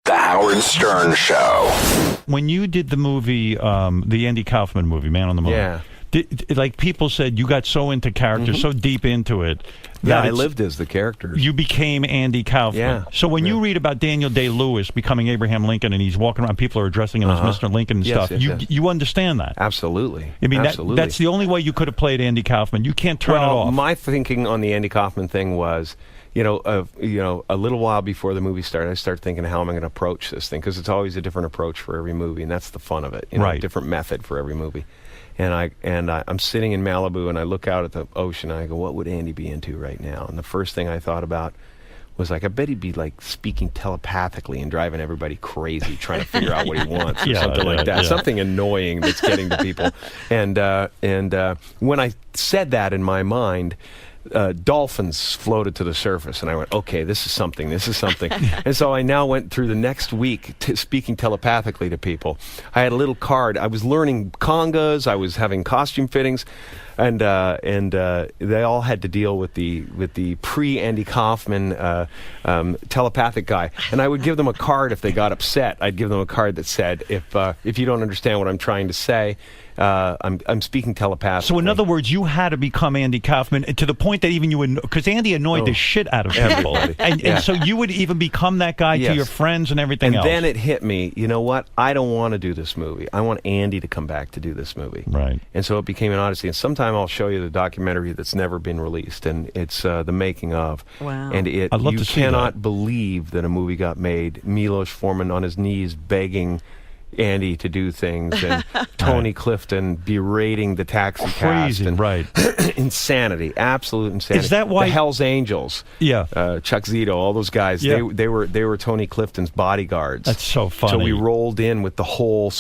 The Howard Stern Show. When you did the movie, the Andy Kaufman movie, Man on the Moon, Yeah. Like people said, you got so into character, so deep into it. Yeah, that I lived as the characters. You became Andy Kaufman. Yeah. So when you read about Daniel Day-Lewis becoming Abraham Lincoln and he's walking around, people are addressing him as Mr. Lincoln and stuff, you understand that. Absolutely. I mean, Absolutely. that's the only way you could have played Andy Kaufman. You can't turn it off. My thinking on the Andy Kaufman thing was, a little while before the movie started, I started thinking, how am I going to approach this thing? Because it's always a different approach for every movie, and that's the fun of it. A different method for every movie. And I'm sitting in Malibu, and I look out at the ocean, and I go, what would Andy be into right now? And the first thing I thought about was, like, I bet he'd be, like, speaking telepathically and driving everybody crazy, trying to figure out what he wants, or something like that. Yeah. Something annoying that's getting to people. And when I said that in my mind, dolphins floated to the surface, and I went, okay, this is something. And so I now went through the next week speaking telepathically to people. I had a little card. I was learning congas. I was having costume fittings, and they all had to deal with the pre-Andy Kaufman telepathic guy. And I would give them a card if they got upset. I'd give them a card that said, if you don't understand what I'm trying to say, I'm speaking telepathically. So in other words, you had to become Andy Kaufman to the point that even you would, because Andy annoyed the shit out of people, and so you would even become that guy to your friends and everything else. And then it hit me. You know what? I don't want to do this movie. I want Andy to come back to do this movie. Right. And so it became an odyssey. And sometime I'll show you the documentary that's never been released, and it's the making of. Wow. And I'd love you to see cannot that. believe that a movie got made. Milos Forman on his knees begging Andy to do things, and Tony Clifton berating the taxi cast. And insanity, absolute insanity. Is that why the Hell's Angels? Yeah, Chuck Zito, all those guys. Yeah. They were Tony Clifton's bodyguards. That's so funny. So we rolled in with the whole